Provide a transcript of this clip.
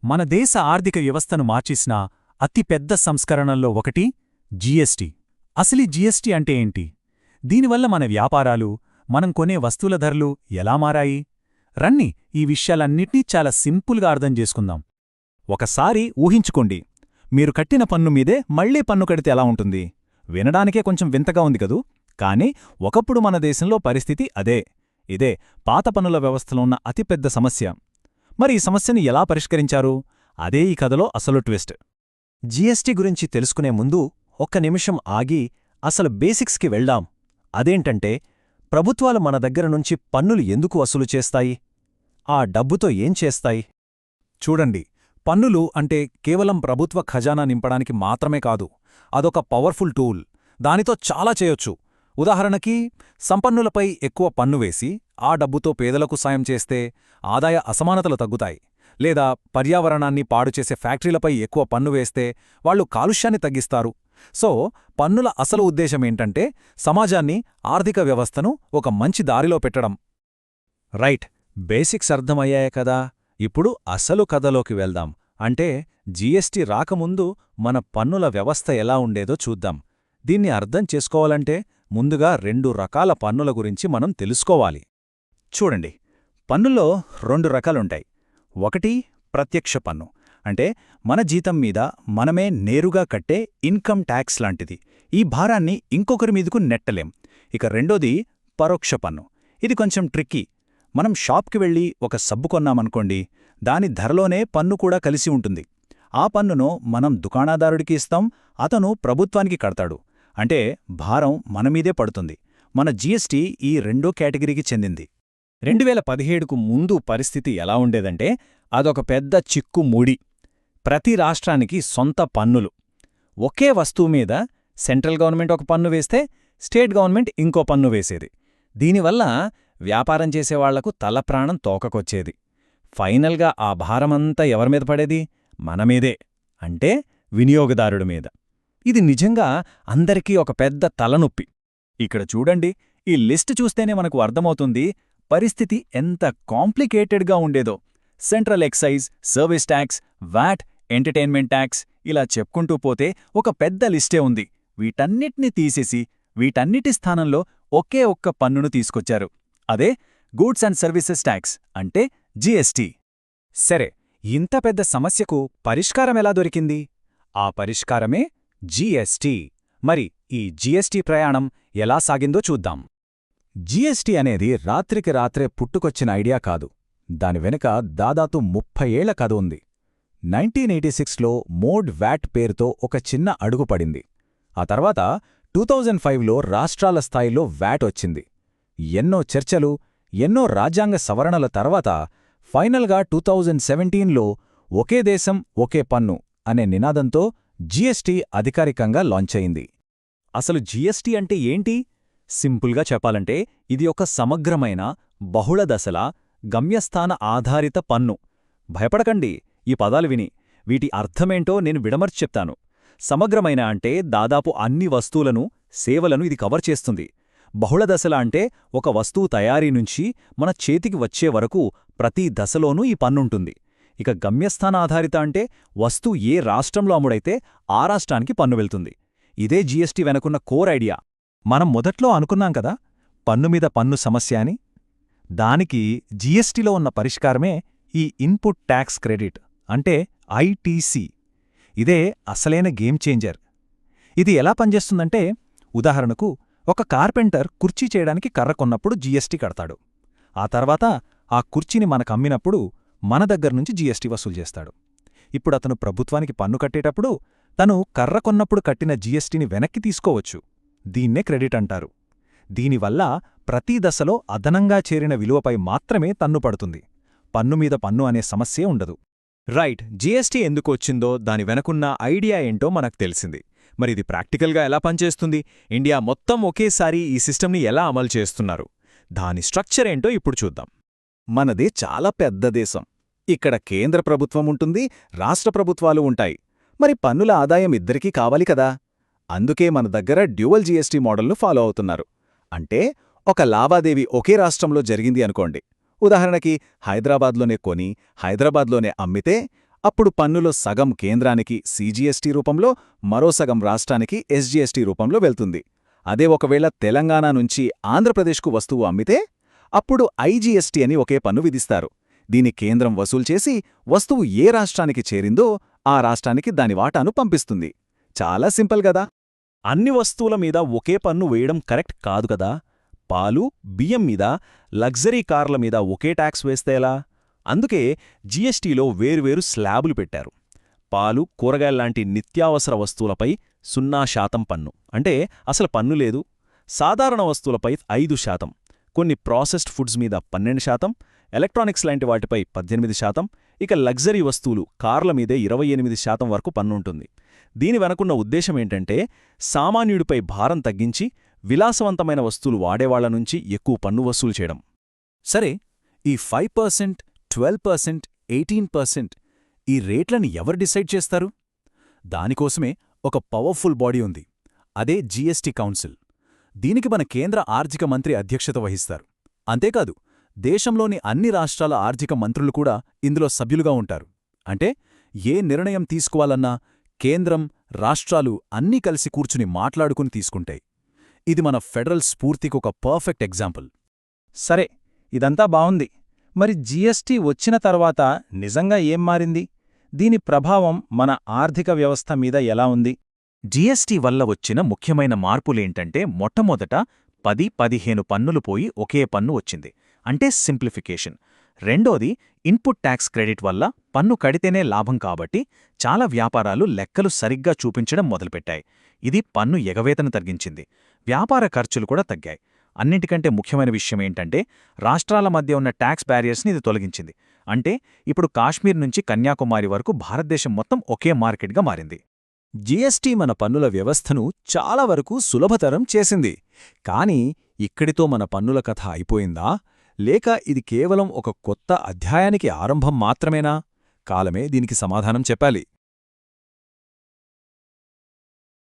మన దేశ ఆర్థిక వ్యవస్థను మార్చేసిన అతిపెద్ద సంస్కరణల్లో ఒకటి జీఎస్టీ. అసలీ జీఎస్టీ అంటే ఏంటి? దీనివల్ల మన వ్యాపారాలు, మనం కొనే వస్తువుల ధరలు ఎలా మారాయి? రండి ఈ విషయాలన్నిటినీ చాలా సింపుల్గా అర్థం చేసుకుందాం. ఒకసారి ఊహించుకోండి, మీరు కట్టిన పన్ను మీదే మళ్లీ పన్ను కడితే ఎలా ఉంటుంది? వినడానికే కొంచెం వింతగా ఉంది కదూ. కాని ఒకప్పుడు మన దేశంలో పరిస్థితి ఇదే పాత పన్నుల వ్యవస్థలో ఉన్న అతిపెద్ద సమస్య. మరి ఈ సమస్యని ఎలా పరిష్కరించారు? అదే ఈ కథలో అసలు ట్విస్ట్. జీఎస్టీ గురించి తెలుసుకునే ముందు ఒక్క నిమిషం ఆగి అసలు బేసిక్స్కి వెళ్దాం. అదేంటంటే, ప్రభుత్వాలు మన దగ్గర నుంచి పన్నులు ఎందుకు వసూలు చేస్తాయి? ఆ డబ్బుతో ఏం చేస్తాయి? చూడండి, పన్నులు అంటే కేవలం ప్రభుత్వ ఖజానా నింపడానికి మాత్రమే కాదు. అదొక పవర్ఫుల్ టూల్. దానితో చాలా చేయొచ్చు. ఉదాహరణకి, సంపన్నులపై ఎక్కువ పన్ను వేసి ఆ డబ్బుతో పేదలకు సాయం చేస్తే ఆదాయ అసమానతలు తగ్గుతాయి. లేదా పర్యావరణాన్ని పాడుచేసే ఫ్యాక్టరీలపై ఎక్కువ పన్ను వేస్తే వాళ్లు కాలుష్యాన్ని తగ్గిస్తారు. సో, పన్నుల అసలు ఉద్దేశమేంటంటే సమాజాన్ని, ఆర్థిక వ్యవస్థను ఒక మంచి దారిలో పెట్టడం. రైట్, బేసిక్స్ అర్థమయ్యాయి కదా. ఇప్పుడు అసలు కథలోకి వెళ్దాం. అంటే జీఎస్టీ రాకముందు మన పన్నుల వ్యవస్థ ఎలా ఉండేదో చూద్దాం. దీన్ని అర్థం చేసుకోవాలంటే ముందుగా 2 రకాల పన్నుల గురించి మనం తెలుసుకోవాలి. చూడండి, పన్నుల్లో 2 రకాలుంటాయి. ఒకటి ప్రత్యక్ష పన్ను, అంటే మన జీతం మీద మనమే నేరుగా కట్టే ఇన్కమ్ ట్యాక్స్ లాంటిది. ఈ భారాన్ని ఇంకొకరి మీదకు నెట్టలేం. ఇక రెండోది పరోక్ష పన్ను. ఇది కొంచెం ట్రిక్కీ. మనం షాప్కి వెళ్ళి ఒక సబ్బు కొన్నామనుకోండి, దాని ధరలోనే పన్ను కూడా కలిసి ఉంటుంది. ఆ పన్నును మనం దుకాణదారుడికి ఇస్తాం, అతను ప్రభుత్వానికి కడతాడు. అంటే భారం మనమీదే పడుతుంది. మన జీఎస్టీ ఈ రెండో కేటగిరీకి చెందింది. 2017కు ముందు పరిస్థితి ఎలా ఉండేదంటే, అదొక పెద్ద చిక్కు ముడి. ప్రతి రాష్ట్రానికి సొంత పన్నులు. ఒకే వస్తువు మీద సెంట్రల్ గవర్నమెంట్ ఒక పన్ను వేస్తే స్టేట్ గవర్నమెంట్ ఇంకో పన్ను వేసేది. దీనివల్ల వ్యాపారం చేసేవాళ్లకు తలప్రాణం తోకకొచ్చేది. ఫైనల్గా ఆ భారమంతా ఎవరిమీద పడేది? మనమీదే, అంటే వినియోగదారుడి మీద. ఇది నిజంగా అందరికీ ఒక పెద్ద తలనొప్పి. ఇక్కడ చూడండి, ఈ లిస్ట్ చూస్తేనే మనకు అర్థమవుతుంది పరిస్థితి ఎంత కాంప్లికేటెడ్గా ఉండేదో. Central excise, service tax, VAT, entertainment tax, ఇలా చెప్పుకుంటూ పోతే ఒక పెద్ద లిస్టే ఉంది. వీటన్నిటినీ తీసేసి వీటన్నిటి స్థానంలో ఒకే ఒక్క పన్నును తీసుకొచ్చారు. అదే గూడ్స్ అండ్ సర్వీసెస్ ట్యాక్స్, అంటే జీఎస్టీ. సరే, ఇంత పెద్ద సమస్యకు పరిష్కారమెలా దొరికింది? ఆ పరిష్కారమే జీఎస్టీ. మరి ఈ జీఎస్టీ ప్రయాణం ఎలా సాగిందో చూద్దాం. జీఎస్టీ అనేది రాత్రికి రాత్రే పుట్టుకొచ్చిన ఐడియా కాదు. దాని వెనుక దాదాపు 30 ఏళ్ల కథ ఉంది. 1986లో మోడ్ వ్యాట్ పేరుతో ఒక చిన్న అడుగు పడింది. ఆ తర్వాత 2005లో రాష్ట్రాల స్థాయిలో వ్యాట్ వచ్చింది. ఎన్నో చర్చలు, ఎన్నో రాజ్యాంగ సవరణల తర్వాత ఫైనల్గా 2017లో ఒకే దేశం ఒకే పన్ను అనే నినాదంతో జీఎస్టీ అధికారికంగా లాంచ్ అయింది. అసలు జీఎస్టీ అంటే ఏంటి? సింపుల్గా చెప్పాలంటే ఇది ఒక సమగ్రమైన, బహుళ దశల, గమ్యస్థాన ఆధారిత పన్ను. భయపడకండి ఈ పదాలు విని. వీటి అర్థమేంటో నేను విడమర్చి చెప్తాను. సమగ్రమైన అంటే దాదాపు అన్ని వస్తువులను, సేవలను ఇది కవర్ చేస్తుంది. బహుళదశల అంటే ఒక వస్తువు తయారీ నుంచి మన చేతికి వచ్చే వరకు ప్రతి దశలోనూ ఈ పన్నుంటుంది. ఇక గమ్యస్థాన ఆధారిత అంటే వస్తువు ఏ రాష్ట్రంలో అమ్ముడైతే ఆ రాష్ట్రానికి పన్ను వెళ్తుంది. ఇదే జీఎస్టీ వెనుకున్న కోర్ ఐడియా. మనం మొదట్లో అనుకున్నాం కదా, పన్నుమీద పన్ను సమస్య అని. దానికి జీఎస్టీలో ఉన్న పరిష్కారమే ఈ ఇన్పుట్ ట్యాక్స్ క్రెడిట్, అంటే ఐటీసీ. ఇదే అసలైన గేమ్ చేంజర్. ఇది ఎలా పనిచేస్తుందంటే, ఉదాహరణకు ఒక కార్పెంటర్ కుర్చీ చేయడానికి కర్ర కొన్నప్పుడు జీఎస్టీ కడతాడు. ఆ తర్వాత ఆ కుర్చీని మనకమ్మినప్పుడు మన దగ్గర్నుంచి జీఎస్టీ వసూలు చేస్తాడు. ఇప్పుడతను ప్రభుత్వానికి పన్ను కట్టేటప్పుడు తను కర్ర కొన్నప్పుడు కట్టిన జీఎస్టీని వెనక్కి తీసుకోవచ్చు. దీన్నే క్రెడిట్ అంటారు. దీనివల్ల ప్రతి దశలో అదనంగా చేరిన విలువపై మాత్రమే తన్ను పడుతుంది. పన్నుమీద పన్ను అనే సమస్యే ఉండదు. రైట్, జీఎస్టీ ఎందుకు వచ్చిందో, దాని వెనకున్న ఐడియా ఏంటో మనకు తెలిసింది. మరిది ప్రాక్టికల్గా ఎలా పనిచేస్తుంది? ఇండియా మొత్తం ఒకేసారి ఈ సిస్టమ్ని ఎలా అమలు చేస్తున్నారు? దాని స్ట్రక్చర్ ఏంటో ఇప్పుడు చూద్దాం. మనది చాలా పెద్ద దేశం. ఇక్కడ కేంద్ర ప్రభుత్వం ఉంటుంది, రాష్ట్ర ప్రభుత్వాలు ఉంటాయి. మరి పన్నుల ఆదాయం ఇద్దరికీ కావాలి కదా. అందుకే మన దగ్గర డ్యూయల్ జీఎస్టీ మోడల్ను ఫాలో అవుతున్నారు. అంటే ఒక లావాదేవీ ఒకే రాష్ట్రంలో జరిగింది అనుకోండి. ఉదాహరణకి హైదరాబాద్లోనే కొని హైదరాబాద్లోనే అమ్మితే అప్పుడు పన్నులో సగం కేంద్రానికి సీజీఎస్టీ రూపంలో, మరో సగం రాష్ట్రానికి ఎస్జీఎస్టీ రూపంలో వెళ్తుంది. అదే ఒకవేళ తెలంగాణ నుంచి ఆంధ్రప్రదేశ్కు వస్తువు అమ్మితే అప్పుడు ఐజీఎస్టీ అని ఒకే పన్ను విధిస్తారు. దీని కేంద్రం వసూలు చేసి వస్తువు ఏ రాష్ట్రానికి చేరిందో ఆ రాష్ట్రానికి దాని వాటాను పంపిస్తుంది. చాలా సింపుల్ గదా. అన్ని వస్తువుల మీద ఒకే పన్ను వేయడం కరెక్ట్ కాదు కదా. పాలు, బియ్యం మీద, లగ్జరీ కార్ల మీద ఒకే ట్యాక్స్ వేస్తే ఎలా? అందుకే జీఎస్టీలో వేర్వేరు స్లాబులు పెట్టారు. పాలు, కూరగాయల్లాంటి నిత్యావసర వస్తువులపై 0% పన్ను, అంటే అసలు పన్ను లేదు. సాధారణ వస్తువులపై 5%, కొన్ని ప్రాసెస్డ్ ఫుడ్స్ మీద 12%, ఎలక్ట్రానిక్స్ లాంటి వాటిపై 18%, ఇక లగ్జరీ వస్తువులు, కార్ల మీదే 28% వరకు పన్నుంటుంది. దీని వెనకున్న ఉద్దేశమేంటంటే సామాన్యుడిపై భారం తగ్గించి విలాసవంతమైన వస్తువులు వాడేవాళ్ల నుంచి ఎక్కువ పన్ను వసూలు చేయడం. సరే, ఈ 5%, 12%, 18% ఈ రేట్లని ఎవరు డిసైడ్ చేస్తారు? దానికోసమే ఒక పవర్ఫుల్ బాడీ ఉంది. అదే జీఎస్టీ కౌన్సిల్. దీనికి మన కేంద్ర ఆర్థిక మంత్రి అధ్యక్షత వహిస్తారు. అంతేకాదు, దేశంలోని అన్ని రాష్ట్రాల ఆర్థిక మంత్రులు కూడా ఇందులో సభ్యులుగా ఉంటారు. అంటే ఏ నిర్ణయం తీసుకోవాలన్నా కేంద్రం, రాష్ట్రాలు అన్నీ కలిసి కూర్చుని మాట్లాడుకుని తీసుకుంటాయి. ఇది మన ఫెడరల్ స్ఫూర్తికొక పర్ఫెక్ట్ ఎగ్జాంపుల్. సరే, ఇదంతా బావుంది. మరి జీఎస్టీ వచ్చిన తర్వాత నిజంగా ఏం మారింది? దీని ప్రభావం మన ఆర్థిక వ్యవస్థ మీద ఎలా ఉంది? జీఎస్టీ వల్ల వచ్చిన ముఖ్యమైన మార్పులేంటంటే మొట్టమొదట 10-15 పన్నులు పోయి ఒకే పన్ను వచ్చింది, అంటే సింప్లిఫికేషన్. రెండోది, ఇన్పుట్ ట్యాక్స్ క్రెడిట్ వల్ల పన్ను కడితేనే లాభం కాబట్టి చాలా వ్యాపారాలు లెక్కలు సరిగ్గా చూపించడం మొదలుపెట్టాయి. ఇది పన్ను ఎగవేతను తగ్గించింది. వ్యాపార ఖర్చులు కూడా తగ్గాయి. అన్నింటికంటే ముఖ్యమైన విషయమేంటంటే రాష్ట్రాల మధ్య ఉన్న ట్యాక్స్ బ్యారియర్స్ని ఇది తొలగించింది. అంటే ఇప్పుడు కాశ్మీర్ నుంచి కన్యాకుమారి వరకు భారతదేశం మొత్తం ఒకే మార్కెట్గా మారింది. జీఎస్టీ మన పన్నుల వ్యవస్థను చాలా వరకు సులభతరం చేసింది. కానీ ఇక్కడితో మన పన్నుల కథ అయిపోయిందా? లేక ఇది కేవలం ఒక కొత్త అధ్యాయానికి ఆరంభం మాత్రమేనా? కాలమే దీనికి సమాధానం చెప్పాలి.